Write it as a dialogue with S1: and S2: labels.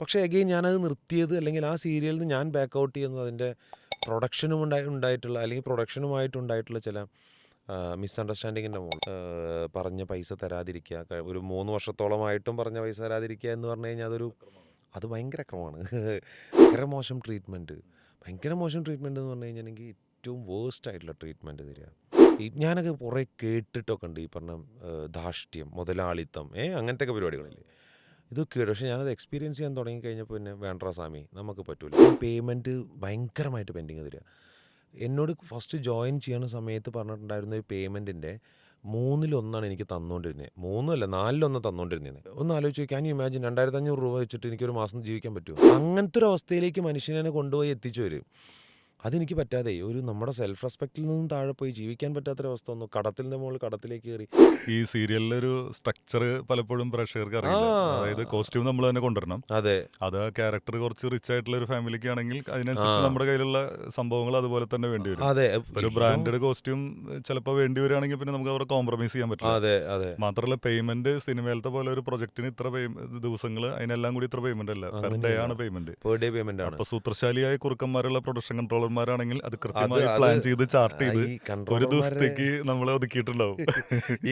S1: പക്ഷേ അഗെയിൻ ഞാനത് നിർത്തിയത് അല്ലെങ്കിൽ ആ സീരിയലിൽ നിന്ന് ഞാൻ ബാക്ക് ഔട്ട് ചെയ്യുന്നത് അതിൻ്റെ പ്രൊഡക്ഷനും ഉണ്ടായിട്ടുള്ള അല്ലെങ്കിൽ പ്രൊഡക്ഷനുമായിട്ടുണ്ടായിട്ടുള്ള ചില മിസ്അണ്ടർസ്റ്റാൻഡിങ്ങിൻ്റെ മുകളിൽ പറഞ്ഞ പൈസ തരാതിരിക്കുക, ഒരു 3 വർഷത്തോളമായിട്ടും പറഞ്ഞ പൈസ തരാതിരിക്കുക എന്ന് പറഞ്ഞു കഴിഞ്ഞാൽ അത് ഭയങ്കര അക്രമമാണ്. ഭയങ്കര മോശം ട്രീറ്റ്മെൻറ്റ് എന്ന് പറഞ്ഞു കഴിഞ്ഞിട്ടുണ്ടെങ്കിൽ ഏറ്റവും വേഴ്സ്റ്റ് ആയിട്ടുള്ള ട്രീറ്റ്മെൻറ്റ് തരിക. ഞാനൊക്കെ കുറേ കേട്ടിട്ടൊക്കെ ഉണ്ട് ഈ പറഞ്ഞ ധാർഷ്ട്യം, മുതലാളിത്തം, അങ്ങനത്തെ ഒക്കെ പരിപാടികളില്ലേ, ഇതൊക്കെ കേട്ടു. പക്ഷേ ഞാനത് എക്സ്പീരിയൻസ് ചെയ്യാൻ തുടങ്ങി കഴിഞ്ഞപ്പോൾ പിന്നെ വേണ്ട സ്വാമി, നമുക്ക് പറ്റൂല. പേയ്മെൻറ്റ് ഭയങ്കരമായിട്ട് പെൻഡിങ് തരിക. എന്നോട് ഫസ്റ്റ് ജോയിൻ ചെയ്യുന്ന സമയത്ത് പറഞ്ഞിട്ടുണ്ടായിരുന്ന ഈ പേയ്മെൻറ്റിൻ്റെ 1/3 എനിക്ക് തന്നുകൊണ്ടിരുന്നത്. 3 അല്ല 4/1 തന്നുകൊണ്ടിരുന്നത്. ഒന്ന് ആലോചിച്ച് നോക്കി, ക്യാൻ യു ഇമാജിൻ 2500 രൂപ വെച്ചിട്ട് എനിക്കൊരു മാസം ജീവിക്കാൻ പറ്റുമോ? അങ്ങനത്തെ ഒരു അവസ്ഥയിലേക്ക് മനുഷ്യനെ കൊണ്ടുപോയി എത്തിച്ചു വരും. അതെനിക്ക് പറ്റാതെ നമ്മുടെ സെൽഫ് റെസ്പെക്റ്റിൽ നിന്നും താഴെ പോയി ജീവിക്കാൻ പറ്റാത്തൊരവസ്ഥ വന്നു. കടത്തിൻ്റെ മുകളിൽ കടത്തിലേക്ക് കയറി.
S2: ഈ സീരിയലിലൊരു സ്ട്രക്ചർ പലപ്പോഴും പ്രേക്ഷകർക്ക് അറിയില്ല. അതായത് കോസ്റ്റ്യൂം നമ്മൾ തന്നെ കൊണ്ടുവരണം.
S1: അതെ,
S2: അത് ക്യാരക്ടർ കുറച്ച് റിച്ച് ആയിട്ടുള്ള ഒരു ഫാമിലിക്ക് ആണെങ്കിൽ അതിനനുസരിച്ച് നമ്മുടെ കയ്യിലുള്ള സംഭവങ്ങൾ അതുപോലെ തന്നെ വേണ്ടി വരും.
S1: അതെ,
S2: ഒരു ബ്രാൻഡഡ് കോസ്റ്റ്യൂം ചിലപ്പോൾ വേണ്ടി വരികയാണെങ്കിൽ പിന്നെ നമുക്ക് അവിടെ കോംപ്രമൈസ് ചെയ്യാൻ പറ്റില്ല.
S1: അതെ, അതെ.
S2: മാത്രമല്ല പേയ്മെന്റ് സിനിമയിലത്തെ പോലെ ഒരു പ്രൊജക്ടിന് ഇത്ര ദിവസങ്ങൾ, അതിനെല്ലാം കൂടി ഇത്ര പേയ്മെന്റ് അല്ല, പെർ ഡേ ആണ് പേയ്മെന്റ്.
S1: പെർ ഡേ പേയ്മെന്റ് ആണ്.
S2: അപ്പൊ സൂത്രശാലിയായ കുറുക്കന്മാരുള്ള പ്രൊഡക്ഷൻ കൺട്രോളർമാരാണെങ്കിൽ അത് കൃത്യമായി പ്ലാൻ ചെയ്ത് ചാർട്ട് ചെയ്ത് ഒരു ദിവസത്തേക്ക് നമ്മളെ ഒതുക്കിയിട്ടുണ്ടാവും.